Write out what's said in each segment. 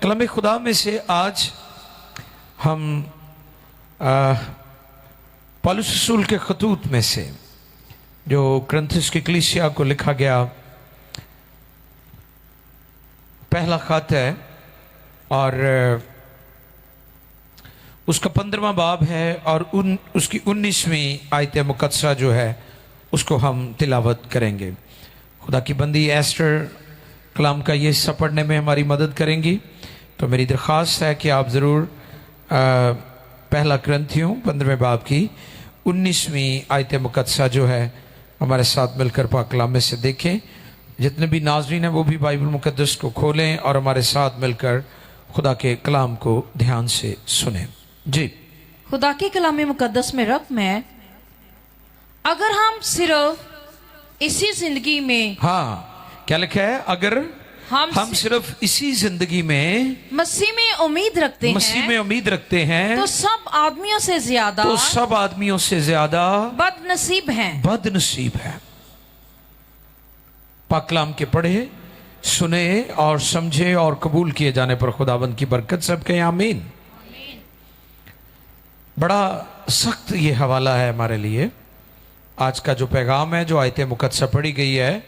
कलम खुदा में से आज हम पौलुस रसूल के खतूत में से जो कुरिन्थियों की कलीसिया को लिखा गया पहला खत है और उसका 15वां बाब है और उसकी 19वीं आयत मुकद्दसा जो है उसको हम तिलावत करेंगे। खुदा की बंदी एस्टर कलाम का ये हिस्सा पढ़ने में हमारी मदद करेंगी, तो मेरी दरख्वास्त है कि आप ज़रूर पहला कुरिन्थियों 15वें बाब की 19वीं आयत मुकद्दसा जो है हमारे साथ मिलकर पाक कलाम में से देखें। जितने भी नाज़रीन हैं वो भी बाइबल मुकद्दस को खोलें और हमारे साथ मिलकर खुदा के कलाम को ध्यान से सुनें। जी, खुदा के कलाम मुकद्दस में रकम है, अगर हम सिर्फ इसी जिंदगी में, हाँ क्या लिखा है, अगर हम सिर्फ इसी जिंदगी में मसीह में उम्मीद रखते हैं तो सब आदमियों से ज्यादा बदनसीब हैं। पाक कलाम के पढ़े, सुने और समझे और कबूल किए जाने पर खुदावंद की बरकत सबके आमीन। बड़ा सख्त ये हवाला है हमारे लिए। आज का जो पैगाम है, जो आयत मुकद्दसा पढ़ी गई है,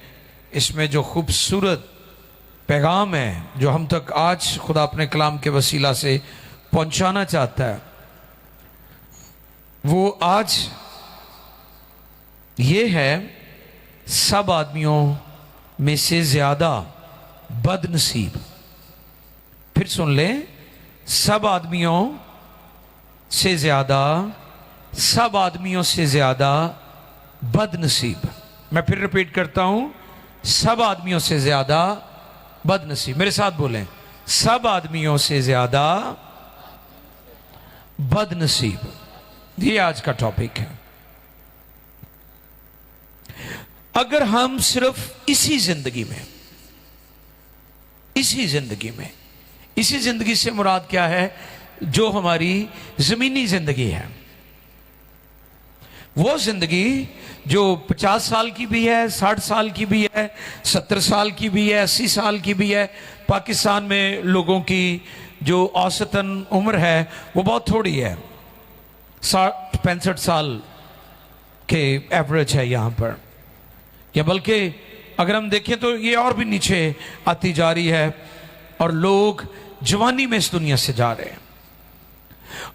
इसमें जो खूबसूरत पैगाम है जो हम तक आज खुदा अपने कलाम के वसीला से पहुंचाना चाहता है, वो आज ये है, सब आदमियों में से ज्यादा बदनसीब। फिर सुन लें, सब आदमियों से ज्यादा बदनसीब। मैं फिर रिपीट करता हूं, सब आदमियों से ज्यादा बदनसीब। मेरे साथ बोलें, सब आदमियों से ज्यादा बदनसीब। ये आज का टॉपिक है। अगर हम सिर्फ इसी जिंदगी से मुराद क्या है, जो हमारी जमीनी जिंदगी है, वो जिंदगी जो 50 साल की भी है, 60 साल की भी है, 70 साल की भी है, 80 साल की भी है। पाकिस्तान में लोगों की जो औसतन उम्र है वो बहुत थोड़ी है, 60-65 साल के एवरेज है यहाँ पर, या बल्कि अगर हम देखें तो ये और भी नीचे आती जा रही है और लोग जवानी में इस दुनिया से जा रहे हैं।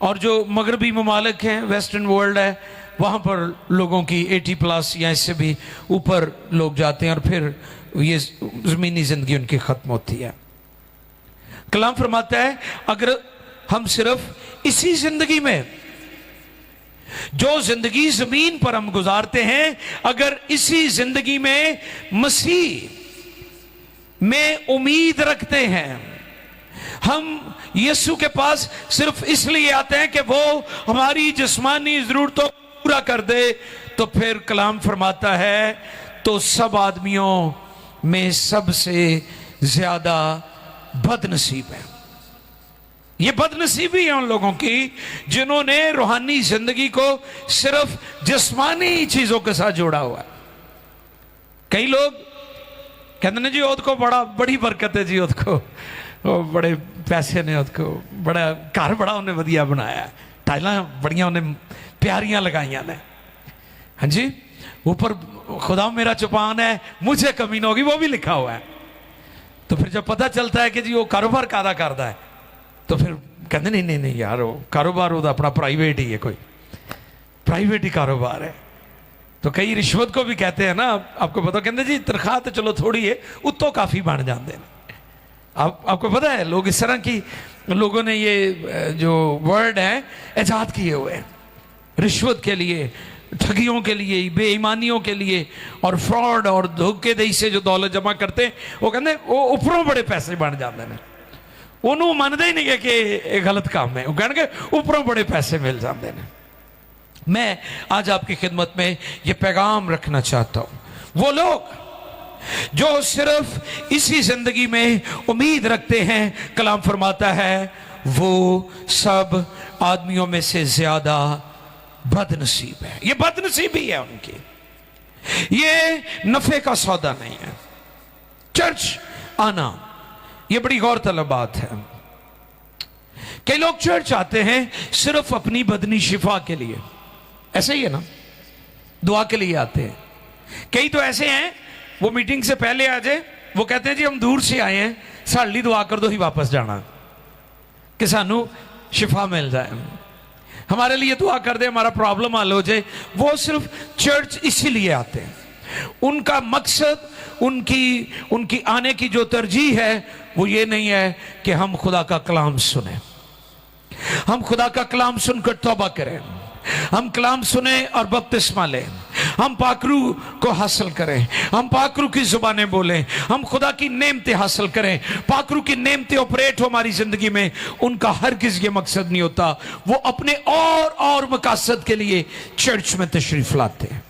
और जो मगरबी ममालिक हैं, वेस्टर्न वर्ल्ड है, वहाँ पर लोगों की 80+ या इससे भी ऊपर लोग जाते हैं और फिर ये ज़मीनी ज़िंदगी उनकी ख़त्म होती है। कलाम फरमाता है, अगर हम सिर्फ इसी ज़िंदगी में, जो ज़िंदगी ज़मीन पर हम गुजारते हैं, अगर इसी ज़िंदगी में मसीह में उम्मीद रखते हैं, हम यीशु के पास सिर्फ इसलिए आते हैं कि वो हमारी जिस्मानी ज़रूरतों पूरा कर दे, तो फिर कलाम फरमाता है, तो सब आदमियों में सबसे ज्यादा बदनसीब है। ये बदनसीबी है उन लोगों की जिन्होंने रूहानी जिंदगी को सिर्फ जिस्मानी चीजों के साथ जोड़ा हुआ है। कई लोग कहते हैं जी ओद को बड़ी बरकत है, जी ओद को बड़े पैसे ने, ओद को बड़ा घर बड़ा उन्हें वधिया बनाया, टाइलां बड़ियां उन्हें प्यारियां लगाइया ने, हाँ जी, ऊपर खुदा मेरा चौपान है, मुझे कमी न होगी, वो भी लिखा हुआ है। तो फिर जब पता चलता है कि जी वो कारोबार कादा करता है, तो फिर कहते नहीं यार, वो कारोबार वो अपना प्राइवेट ही है, कोई प्राइवेट ही कारोबार है। तो कई रिश्वत को भी कहते हैं ना, आपको पता, कहते जी तनख्वाह तो चलो थोड़ी है, उत्तों काफी बन जाते हैं। आपको पता है, लोग इस तरह की, लोगों ने ये जो वर्ड है ईजाद किए हुए हैं रिश्वत के लिए, ठगियों के लिए, बेईमानियों के लिए, और फ्रॉड और धोखेदही से जो दौलत जमा करते हैं, वो कहते वो ऊपरों बड़े पैसे बन जाते हैं। उन्होंने मानते ही नहीं है कि ये गलत काम है, वो कहने ऊपरों बड़े पैसे मिल जाते हैं। मैं आज आपकी खिदमत में ये पैगाम रखना चाहता हूं, वो लोग जो सिर्फ इसी जिंदगी में उम्मीद रखते हैं, कलाम फरमाता है, वो सब आदमियों में से ज्यादा बदनसीब है। ये बदनसीबी है उनकी, ये नफे का सौदा नहीं है। चर्च आना ये बड़ी गौरतलब बात है। कई लोग चर्च आते हैं सिर्फ अपनी बदनी शिफा के लिए, ऐसे ही है ना, दुआ के लिए आते हैं। कई तो ऐसे हैं वो मीटिंग से पहले आ जाए, वो कहते हैं जी हम दूर से आए हैं, साड़ी दुआ कर दो ही वापस जाना कि सानू शिफा मिल जाए, हमारे लिए दुआ कर दे, हमारा प्रॉब्लम हल हो जाए। वो सिर्फ चर्च इसीलिए आते हैं। उनका मकसद, उनकी आने की जो तरजीह है वो ये नहीं है कि हम खुदा का कलाम सुने, हम खुदा का कलाम सुनकर तौबा करें, हम कलाम सुने और बपतिस्मा लें, हम पाकरू को हासिल करें, हम पाकरू की जुबानें बोलें, हम खुदा की नेमतें हासिल करें, पाकरू की नेमतें ऑपरेट हो हमारी जिंदगी में। उनका हरगिज ये मकसद नहीं होता। वो अपने और मकसद के लिए चर्च में तशरीफ लाते हैं।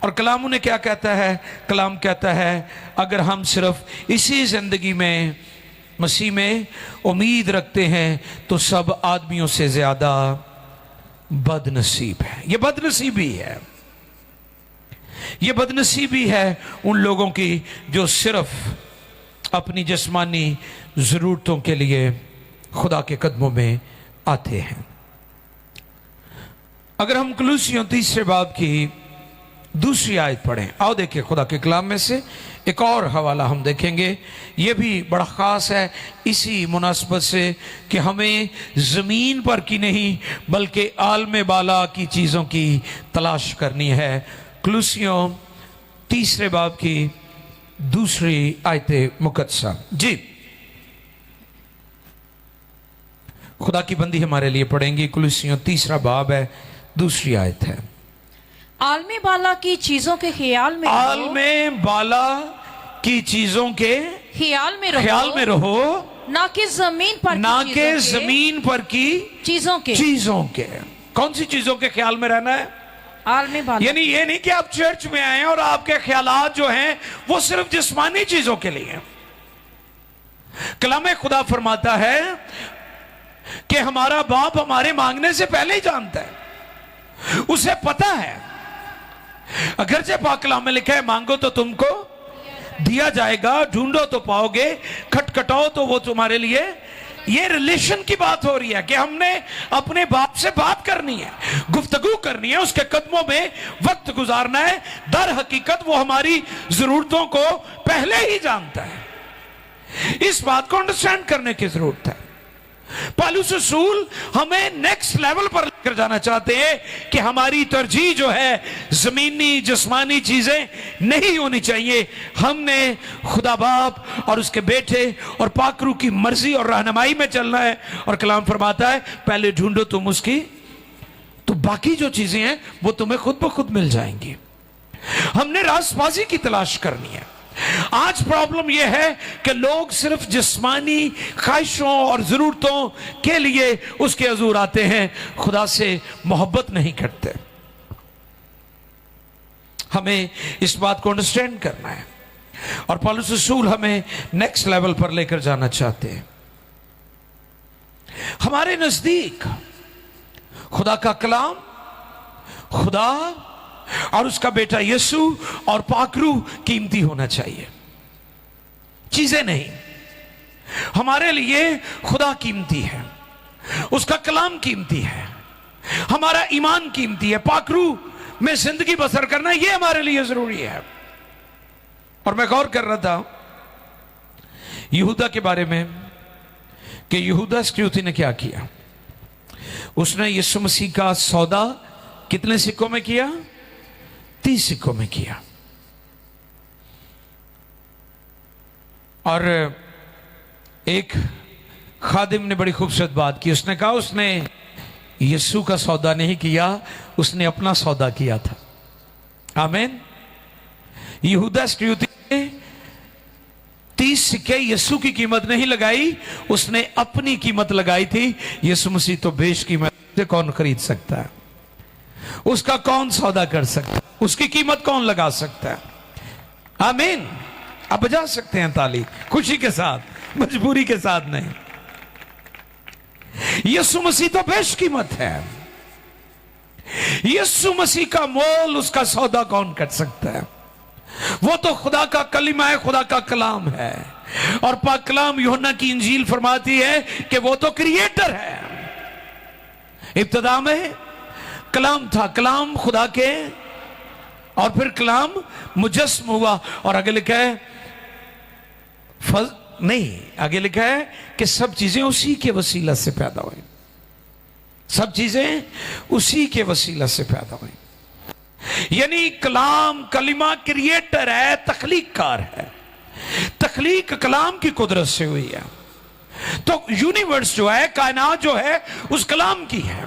और कलाम उन्हें क्या कहता है? कलाम कहता है अगर हम सिर्फ इसी जिंदगी में मसीह में उम्मीद रखते हैं तो सब आदमियों से ज्यादा बदनसीब है। यह बदनसीबी है, यह बदनसीबी है उन लोगों की जो सिर्फ अपनी जिस्मानी जरूरतों के लिए खुदा के कदमों में आते हैं। अगर हम कुलुसियों 3 बाब की दूसरी आयत पढ़ें, आओ देखिए खुदा के कलाम में से एक और हवाला हम देखेंगे। यह भी बड़ा खास है इसी मुनासबत से कि हमें जमीन पर की नहीं बल्कि आलम बाला की चीजों की तलाश करनी है। कुलुसियों 3 बाब की दूसरी आयत मुकद्दसा। जी, खुदा की बंदी हमारे लिए पढ़ेंगी। कुलुसियों 3 बाब है, दूसरी आयत है। आलमे बाला की चीजों के ख्याल में रहो, आलमे बाला की चीजों के ख्याल में रहो, ना कि जमीन पर ना के जमीन पर की चीजों के। कौन सी चीजों के ख्याल में रहना है? आलमे बाला। यानी ये नहीं कि आप चर्च में आए और आपके ख्यालात जो हैं वो सिर्फ जिस्मानी चीजों के लिए हैं। कलाम खुदा फरमाता है कि हमारा बाप हमारे मांगने से पहले ही जानता है, उसे पता है। अगरचे पाक कलाम में लिखा है मांगो तो तुमको दिया जाएगा, ढूंढो तो पाओगे, खटखटाओ तो वो तुम्हारे लिए। ये रिलेशन की बात हो रही है कि हमने अपने बाप से बात करनी है, गुफ्तगू करनी है, उसके कदमों में वक्त गुजारना है। दर हकीकत वो हमारी जरूरतों को पहले ही जानता है। इस बात को अंडरस्टैंड करने की जरूरत है। पौलुस रसूल हमें नेक्स्ट लेवल पर लेकर जाना चाहते हैं कि हमारी तरजीह जो है जमीनी जिस्मानी चीजें नहीं होनी चाहिए। हमने खुदा बाप और उसके बेटे और पाकरू की मर्जी और रहनुमाई में चलना है। और कलाम फरमाता है पहले ढूंढो तुम उसकी, तो बाकी जो चीजें हैं वो तुम्हें खुद ब खुद मिल जाएंगी। हमने रासबाजी की तलाश करनी है। आज प्रॉब्लम यह है कि लोग सिर्फ जिस्मानी ख्वाहिशों और जरूरतों के लिए उसके हजूर आते हैं, खुदा से मोहब्बत नहीं करते। हमें इस बात को अंडरस्टैंड करना है और पौलुस रसूल हमें नेक्स्ट लेवल पर लेकर जाना चाहते हैं। हमारे नजदीक खुदा का कलाम, खुदा और उसका बेटा यीशु और पाकरू कीमती होना चाहिए, चीजें नहीं। हमारे लिए खुदा कीमती है, उसका कलाम कीमती है, हमारा ईमान कीमती है, पाकरू में जिंदगी बसर करना ये हमारे लिए जरूरी है। और मैं गौर कर रहा था यहूदा के बारे में कि यहूदा इस्करियोती ने क्या किया। उसने यीशु मसीह का सौदा कितने सिक्कों में किया? 30 सिक्कों में किया। और एक खादिम ने बड़ी खूबसूरत बात की। उसने कहा उसने यीशु का सौदा नहीं किया, उसने अपना सौदा किया था। आमीन। यहूदा इस्करियोती ने 30 सिक्के यीशु की कीमत नहीं लगाई, उसने अपनी कीमत लगाई थी। यीशु मसीह तो बेशकीमत से कौन खरीद सकता है? उसका कौन सौदा कर सकता है? उसकी कीमत कौन लगा सकता है? आमीन। अब बजा सकते हैं ताली खुशी के साथ, मजबूरी के साथ नहीं। यीशु मसीह तो बेशकीमत है। यीशु मसीह का मोल, उसका सौदा कौन कर सकता है? वो तो खुदा का कलीमा है, खुदा का कलाम है। और पाक कलाम यूहन्ना की इंजील फरमाती है कि वो तो क्रिएटर है। इब्तिदा में कलाम था, कलाम खुदा के, और फिर कलाम मुजस्म हुआ। और आगे लिखा है आगे लिखा है कि सब चीजें उसी के वसीला से पैदा हुई, सब चीजें उसी के वसीला से पैदा हुई। यानी कलाम, कलिमा क्रिएटर है, तख्लीककार है। तख्लीक कलाम की कुदरत से हुई है। तो यूनिवर्स जो है, कायनात जो है, उस कलाम की है।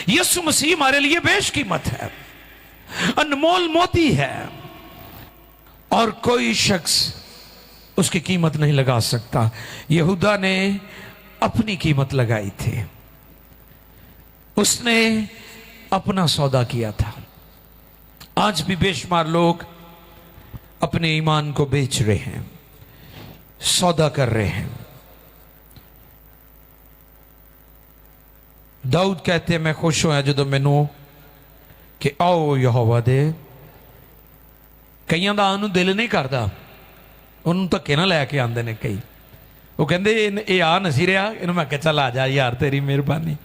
यीशु मसीह हमारे लिए बेशकीमत है, अनमोल मोती है, और कोई शख्स उसकी कीमत नहीं लगा सकता। यहूदा ने अपनी कीमत लगाई थी, उसने अपना सौदा किया था। आज भी बेशुमार लोग अपने ईमान को बेच रहे हैं, सौदा कर रहे हैं। दाऊद कहते हैं, मैं खुश होया जो मैनू कि आओ यहोवा दे। कईयां दा आनू दिल नहीं करता, उन्होंने धक्के ना लैके आते हैं कई। वो कहते ये आ नहीं रहा, इन्हों मैं क्या चल आ जा यार, तेरी मेहरबानी।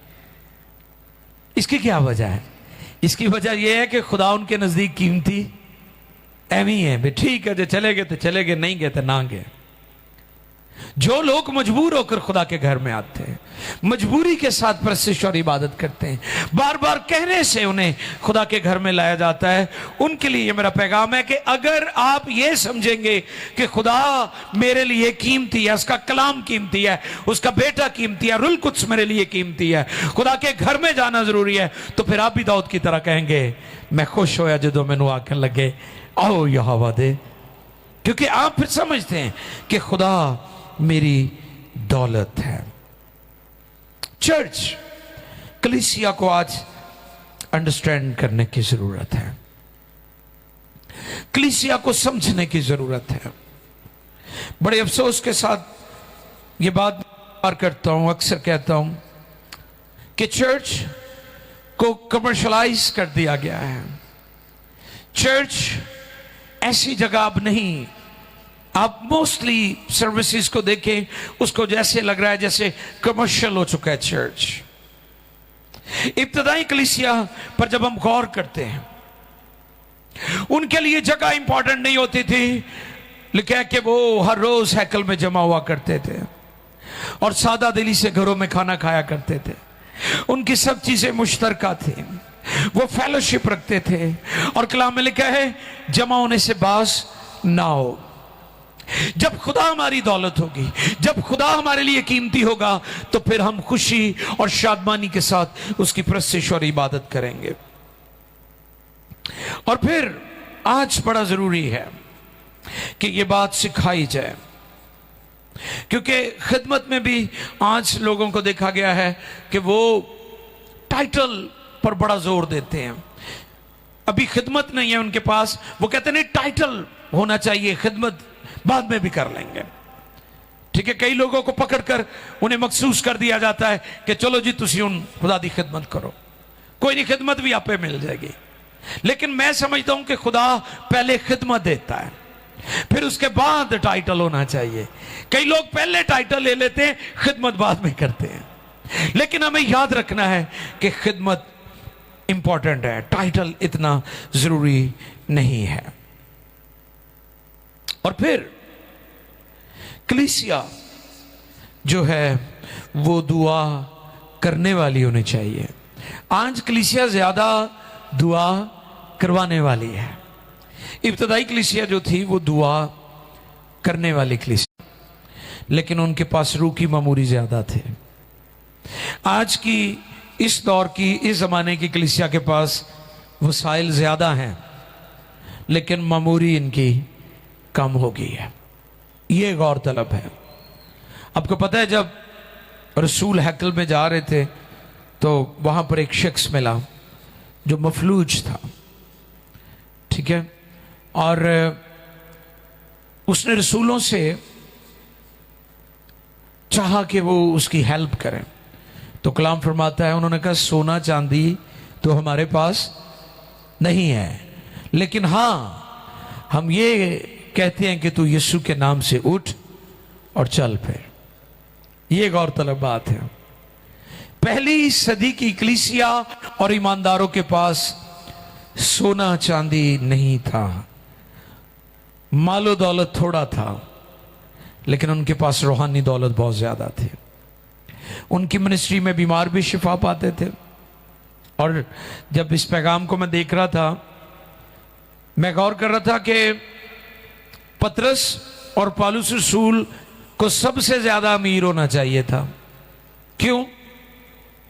इसकी क्या वजह है? इसकी वजह यह है कि खुदा उनके नजदीक कीमती एवं ही है, भाई ठीक है, जो चले गए तो चले गए, नहीं गए तो ना गए। जो लोग मजबूर होकर खुदा के घर में आते हैं, मजबूरी के साथ परस्तिश और इबादत करते हैं, बार बार कहने से उन्हें खुदा के घर में लाया जाता है, उनके लिए ये मेरा पैगाम है कि अगर आप ये समझेंगे कि खुदा मेरे लिए कीमती है, उसका कलाम कीमती है, उसका बेटा कीमती है, रुल कुछ मेरे लिए कीमती है, खुदा के घर में जाना जरूरी है, तो फिर आप भी दाऊद की तरह कहेंगे, मैं खुश होया जो मैनू आखन लगे आओ यहोवा दे। क्योंकि आप फिर समझते हैं कि खुदा मेरी दौलत है। चर्च, कलीसिया को आज अंडरस्टैंड करने की जरूरत है, कलीसिया को समझने की जरूरत है। बड़े अफसोस के साथ ये बात बार करता हूं, अक्सर कहता हूं कि चर्च को कमर्शलाइज कर दिया गया है। चर्च ऐसी जगह अब नहीं। आप मोस्टली सर्विसेज को देखें, उसको जैसे लग रहा है जैसे कमर्शियल हो चुका है चर्च। इब्तदाई कलीसिया पर जब हम गौर करते हैं, उनके लिए जगह इंपॉर्टेंट नहीं होती थी, लिखा कि वो हर रोज हैकल में जमा हुआ करते थे और सादा दिली से घरों में खाना खाया करते थे। उनकी सब चीजें मुश्तरका थी, वो फेलोशिप रखते थे, और कलाम में लिखा है जमा होने से बास ना हो। जब खुदा हमारी दौलत होगी, जब खुदा हमारे लिए कीमती होगा, तो फिर हम खुशी और शादमानी के साथ उसकी परस्तिश और इबादत करेंगे। और फिर आज बड़ा जरूरी है कि ये बात सिखाई जाए, क्योंकि खिदमत में भी आज लोगों को देखा गया है कि वो टाइटल पर बड़ा जोर देते हैं। अभी खिदमत नहीं है उनके पास, वो कहते नहीं टाइटल होना चाहिए, खिदमत बाद में भी कर लेंगे। ठीक है, कई लोगों को पकड़कर उन्हें मखसूस कर दिया जाता है कि चलो जी तुसी उन खुदा दी खिदमत करो, कोई नहीं खिदमत भी आपे मिल जाएगी। लेकिन मैं समझता हूं कि खुदा पहले खिदमत देता है, फिर उसके बाद टाइटल होना चाहिए। कई लोग पहले टाइटल ले लेते हैं, खिदमत बाद में करते हैं। लेकिन हमें याद रखना है कि खिदमत इंपॉर्टेंट है, टाइटल इतना जरूरी नहीं है। और फिर कलीसिया जो है वो दुआ करने वाली होनी चाहिए। आज कलीसिया ज्यादा दुआ करवाने वाली है। इब्तदाई कलीसिया जो थी वो दुआ करने वाली कलीसिया, लेकिन उनके पास रूह की मामूरी ज्यादा थे। आज की इस दौर की, इस जमाने की कलीसिया के पास वसाइल ज्यादा हैं, लेकिन मामूरी इनकी कम हो गई है। ये गौरतलब है। आपको पता है जब रसूल हैकल में जा रहे थे तो वहां पर एक शख्स मिला जो मफलूज था, ठीक है, और उसने रसूलों से चाहा कि वो उसकी हेल्प करें। तो कलाम फरमाता है, उन्होंने कहा सोना चांदी तो हमारे पास नहीं है, लेकिन हां हम ये कहते हैं कि तू यीशु के नाम से उठ और चल फिर। ये गौरतलब बात है। पहली सदी की कलीसिया और ईमानदारों के पास सोना चांदी नहीं था, मालो दौलत थोड़ा था, लेकिन उनके पास रूहानी दौलत बहुत ज्यादा थी। उनकी मिनिस्ट्री में बीमार भी शिफा पाते थे। और जब इस पैगाम को मैं देख रहा था, मैं गौर कर रहा था कि पतरस और पौलुस रसूल को सबसे ज्यादा अमीर होना चाहिए था। क्यों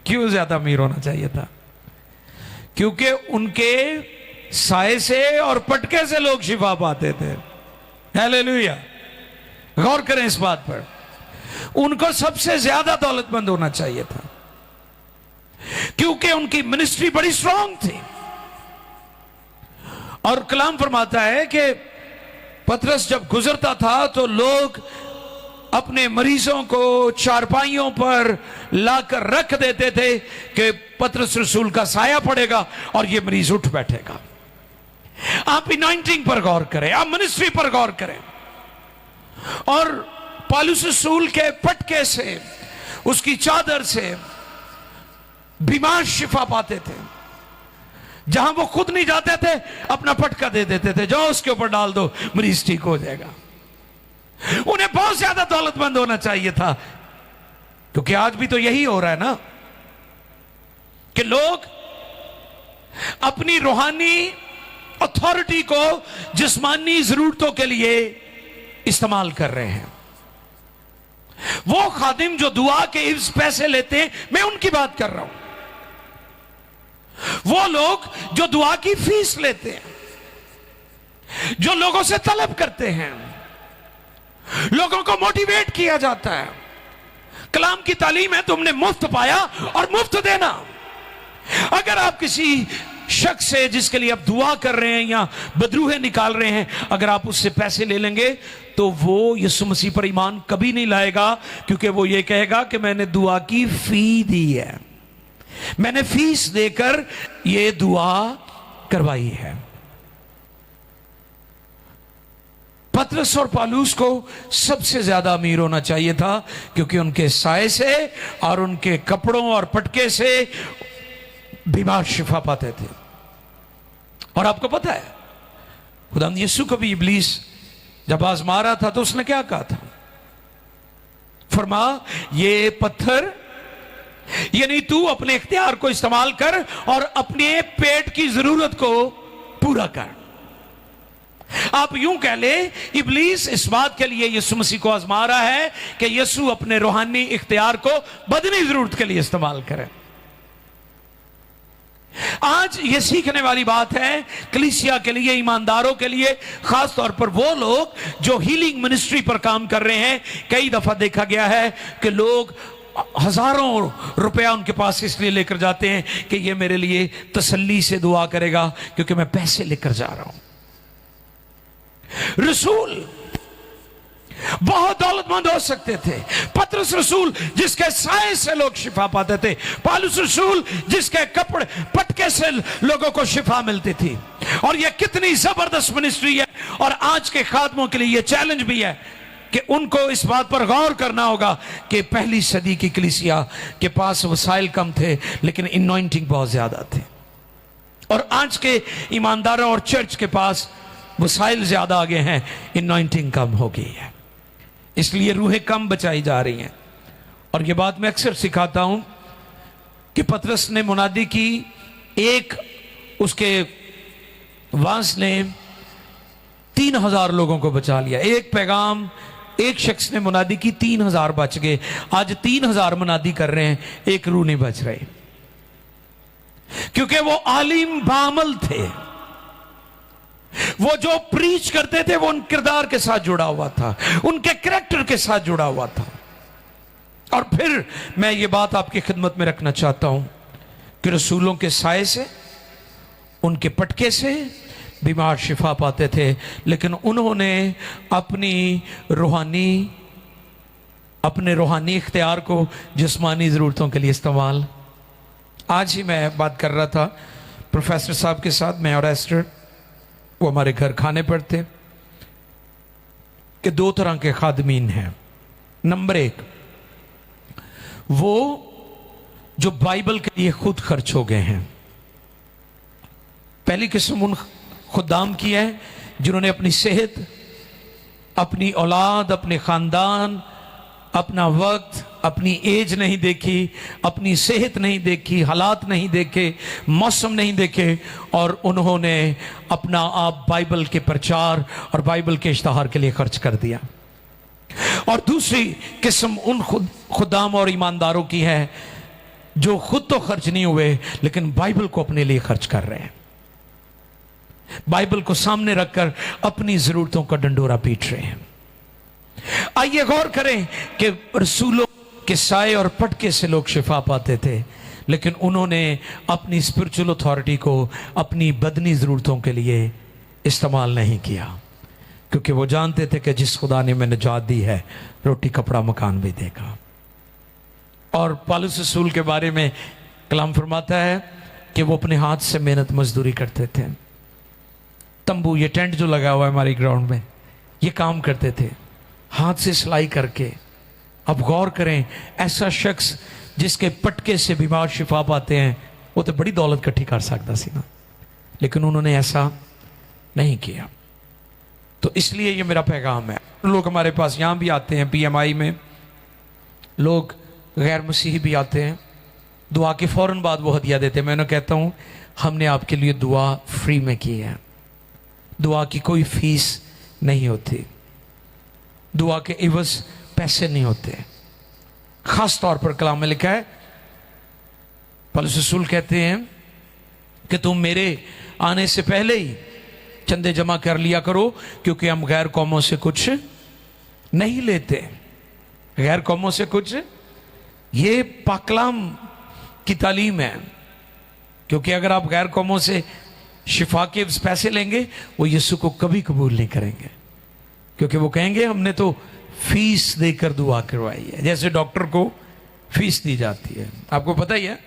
ज्यादा अमीर होना चाहिए था? क्योंकि उनके साय से और पटके से लोग शिफा पाते थे। हालेलुया। गौर करें इस बात पर। उनको सबसे ज्यादा दौलतमंद होना चाहिए था, क्योंकि उनकी मिनिस्ट्री बड़ी स्ट्रांग थी। और कलाम फरमाता है कि पतरस जब गुजरता था तो लोग अपने मरीजों को चारपाइयों पर लाकर रख देते थे कि पतरस रसूल का साया पड़ेगा और ये मरीज उठ बैठेगा। आप अनॉइंटिंग पर गौर करें, आप मिनिस्ट्री पर गौर करें। और पौलुस रसूल के पटके से, उसकी चादर से बीमार शिफा पाते थे। जहां वो खुद नहीं जाते थे, अपना पटका दे देते थे, जाओ उसके ऊपर डाल दो, मरीज ठीक हो जाएगा। उन्हें बहुत ज्यादा दौलतमंद होना चाहिए था, क्योंकि आज भी तो यही हो रहा है ना कि लोग अपनी रूहानी अथॉरिटी को जिस्मानी जरूरतों के लिए इस्तेमाल कर रहे हैं। वो खादिम जो दुआ के इव्ज पैसे लेते हैं, मैं उनकी बात कर रहा हूं। वो लोग जो दुआ की फीस लेते हैं, जो लोगों से तलब करते हैं, लोगों को मोटिवेट किया जाता है। कलाम की तालीम है, तुमने मुफ्त पाया और मुफ्त देना। अगर आप किसी शख्स से जिसके लिए आप दुआ कर रहे हैं या बदरूहें निकाल रहे हैं, अगर आप उससे पैसे ले लेंगे तो वो यीशु मसीह पर ईमान कभी नहीं लाएगा, क्योंकि वो ये कहेगा कि मैंने दुआ की फी दी है, मैंने फीस देकर ये दुआ करवाई है। पतरस और पौलुस को सबसे ज्यादा अमीर होना चाहिए था, क्योंकि उनके साय से और उनके कपड़ों और पटके से बीमार शिफा पाते थे। और आपको पता है, खुदावंद यीशु को भी इब्लीस जब आजमा रहा था तो उसने क्या कहा था? फरमा, ये पत्थर, यानी तू अपने इख्तियार को इस्तेमाल कर और अपने पेट की जरूरत को पूरा कर। आप यूं कह ले, इब्लीस इस बात के लिए यीशु मसीह को आजमा रहा है कि यीशु अपने रूहानी इख्तियार को बदनी जरूरत के लिए इस्तेमाल करें। आज ये सीखने वाली बात है कलीसिया के लिए, ईमानदारों के लिए, खास तौर पर वो लोग जो हीलिंग मिनिस्ट्री पर काम कर रहे हैं। कई दफा देखा गया है कि लोग हजारों रुपया उनके पास इसलिए लेकर जाते हैं कि ये मेरे लिए तसल्ली से दुआ करेगा, क्योंकि मैं पैसे लेकर जा रहा हूं। रसूल बहुत दौलतमंद हो सकते थे। पतरस रसूल जिसके साए से लोग शिफा पाते थे, पौलुस रसूल जिसके कपड़े पटके से लोगों को शिफा मिलती थी। और यह कितनी जबरदस्त मिनिस्ट्री है। और आज के खादमों के लिए यह चैलेंज भी है कि उनको इस बात पर गौर करना होगा कि पहली सदी की कलीसिया के पास वसाइल कम थे, लेकिन इनॉइंटिंग बहुत ज्यादा थे। और आज के ईमानदारों और चर्च के पास वसाइल ज्यादा आगे हैं, इनॉइंटिंग कम हो गई है, इसलिए रूहें कम बचाई जा रही हैं। और यह बात मैं अक्सर सिखाता हूं कि पतरस ने मुनादी की, एक उसके वांस ने 3000 लोगों को बचा लिया। एक पैगाम, एक शख्स ने मुनादी की, 3000 बच गए। आज 3000 मुनादी कर रहे हैं, एक रूह नहीं बच रही, क्योंकि वो आलिम बामल थे। वो जो प्रीच करते थे वो उन किरदार के साथ जुड़ा हुआ था, उनके कैरेक्टर के साथ जुड़ा हुआ था। और फिर मैं ये बात आपकी खिदमत में रखना चाहता हूं कि रसूलों के साए से, उनके पटके से बीमार शिफा पाते थे, लेकिन उन्होंने अपने रूहानी इख्तियार को जिस्मानी ज़रूरतों के लिए इस्तेमाल। आज ही मैं बात कर रहा था प्रोफेसर साहब के साथ, मैं और एस्टर, वो हमारे घर खाने पर थे, कि 2 तरह के खादमीन हैं। नंबर 1, वो जो बाइबल के लिए खुद खर्च हो गए हैं। पहली किस्म उन खुदाम की है जिन्होंने अपनी सेहत, अपनी औलाद, अपने खानदान, अपना वक्त, अपनी एज नहीं देखी, अपनी सेहत नहीं देखी, हालात नहीं देखे, मौसम नहीं देखे, और उन्होंने अपना आप बाइबल के प्रचार और बाइबल के इश्तहार के लिए खर्च कर दिया। और दूसरी किस्म उन खुदाम और ईमानदारों की है जो खुद तो खर्च नहीं हुए लेकिन बाइबल को अपने लिए खर्च कर रहे हैं, बाइबल को सामने रखकर अपनी जरूरतों का डंडोरा पीट रहे हैं। आइए गौर करें कि रसूलों के साए और पटके से लोग शिफा पाते थे, लेकिन उन्होंने अपनी स्पिरिचुअल अथॉरिटी को अपनी बदनी जरूरतों के लिए इस्तेमाल नहीं किया, क्योंकि वो जानते थे कि जिस खुदा ने मैंने निजात दी है रोटी कपड़ा मकान भी देगा। और पौलुस रसूल के बारे में कलाम फरमाता है कि वो अपने हाथ से मेहनत मजदूरी करते थे। तंबू, ये टेंट जो लगा हुआ है हमारी ग्राउंड में, ये काम करते थे हाथ से सिलाई करके। अब गौर करें, ऐसा शख्स जिसके पटके से बीमार शिफा पाते हैं वो तो बड़ी दौलत इकट्ठी कर सकता सी ना, लेकिन उन्होंने ऐसा नहीं किया। तो इसलिए ये मेरा पैगाम है। लोग हमारे पास यहाँ भी आते हैं, PMI में लोग गैर मसीही भी आते हैं, दुआ के फौरन बाद वो हदिया देते हैं। मैं उन्हें कहता हूँ हमने आपके लिए दुआ फ्री में की है, दुआ की कोई फीस नहीं होती, दुआ के इवज पैसे नहीं होते। खास तौर पर कलाम में लिखा है, पौलुस रसूल कहते हैं कि तुम मेरे आने से पहले ही चंदे जमा कर लिया करो, क्योंकि हम गैर कौमों से कुछ नहीं लेते। गैर कौमों से कुछ, ये पाकलाम की तालीम है, क्योंकि अगर आप गैर कौमों से शिफा के पैसे लेंगे वो यीशु को कभी कबूल नहीं करेंगे, क्योंकि वो कहेंगे हमने तो फीस देकर दुआ करवाई है। जैसे डॉक्टर को फीस दी जाती है, आपको पता ही है,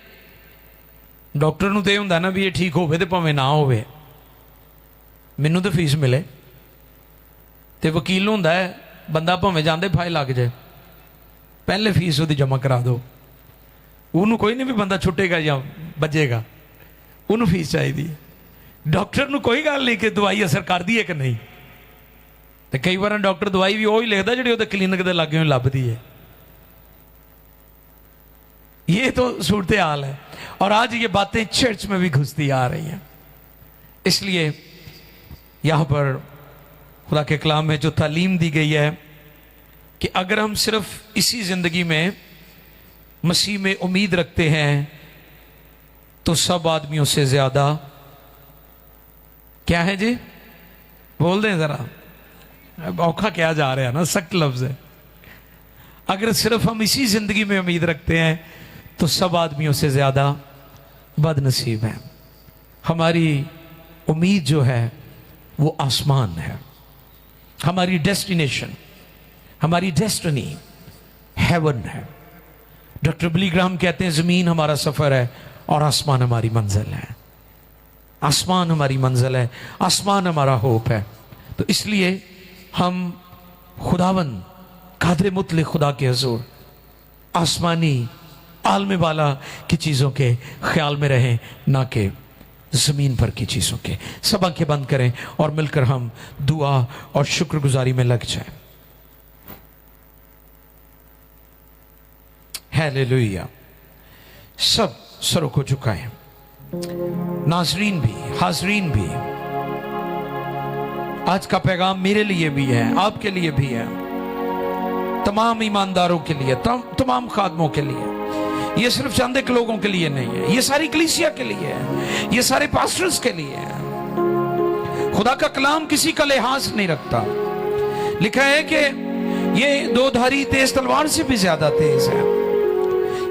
डॉक्टर ਨੂੰ ਤੇ ਹੁੰਦਾ ਨਾ ਵੀ ਇਹ ਠੀਕ ਹੋਵੇ ਤੇ ਭਾਵੇਂ ਨਾ ਹੋਵੇ, ਮੈਨੂੰ ਤਾਂ ਫੀਸ ਮਿਲੇ। ਤੇ ਵਕੀਲ ਨੂੰ ਹੁੰਦਾ ਹੈ ਬੰਦਾ ਭਾਵੇਂ ਜਾਂਦੇ ਫਾਇਲ ਲੱਗ ਜਾਏ, ਪਹਿਲੇ ਫੀਸ ਉਹਦੀ ਜਮ੍ਹਾਂ ਕਰਾ ਦਿਓ। ਉਹਨੂੰ ਕੋਈ ਨਹੀਂ ਵੀ ਬੰਦਾ ਛੁੱਟੇਗਾ ਜਾਂ ਬਚੇਗਾ, ਉਹਨੂੰ ਫੀਸ ਚਾਹੀਦੀ ਹੈ। ਡਾਕਟਰ ਨੂੰ ਕੋਈ ਗੱਲ ਨਹੀਂ ਕਿ ਦਵਾਈ ਅਸਰ ਕਰਦੀ ਹੈ ਕਿ ਨਹੀਂ, ਤੇ ਕਈ ਵਾਰ ਡਾਕਟਰ ਦਵਾਈ ਵੀ ਉਹ ਹੀ ਲਿਖਦਾ ਜਿਹੜੀ ਉਹਦੇ ਕਲੀਨਿਕ ਦੇ ਲਾਗੇ ਲੱਭਦੀ ਹੈ। ये तो सूरत हाल है, और आज ये बातें चर्च में भी घुसती आ रही हैं। इसलिए यहाँ पर खुदा के कलाम में जो तालीम दी गई है कि अगर हम सिर्फ इसी ज़िंदगी में मसीह में उम्मीद रखते हैं तो सब आदमियों से ज़्यादा, क्या है जी, बोल दें ज़रा, औखा क्या जा रहा है ना, सख्त लफ्ज़ है। अगर सिर्फ हम इसी ज़िंदगी में उम्मीद रखते हैं तो सब आदमियों से ज़्यादा बदनसीब है। हमारी उम्मीद जो है वो आसमान है, हमारी डेस्टिनेशन, हमारी डेस्टिनी हेवन है। डॉक्टर बिली ग्राहम कहते हैं ज़मीन हमारा सफ़र है और आसमान हमारी मंजिल है। आसमान हमारी मंजिल है, आसमान हमारा होप है। तो इसलिए हम खुदावन कादर मुतलक खुदा के हुज़ूर आसमानी आलम वाला की चीज़ों के ख्याल में रहें, ना कि ज़मीन पर की चीज़ों के। सब आंखें बंद करें और मिलकर हम दुआ और शुक्रगुजारी में लग जाएं। हालेलुया। सब सरों को झुकाएं, नाज़रीन भी, हाज़रीन भी। आज का पैगाम मेरे लिए भी है, आपके लिए भी है, तमाम ईमानदारों के लिए, तमाम खादमों के लिए। ये सिर्फ चंद एक लोगों के लिए नहीं है, ये सारी कलीसिया के लिए है, ये सारे पास्टर्स के लिए है। खुदा का कलाम किसी का लिहाज नहीं रखता। लिखा है कि ये दोधारी तेज तलवार से भी ज्यादा तेज है,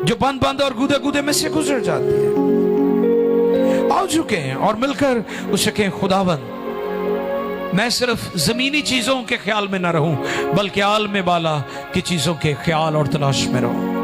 जो बंद बंद और गुदे गुदे में से गुजर जाती है। आओ झुके हैं और मिलकर उसे कहें, खुदावन मैं सिर्फ जमीनी चीजों के ख्याल में ना रहूं, बल्कि आलम बाला की चीजों के ख्याल और तलाश में रहूं।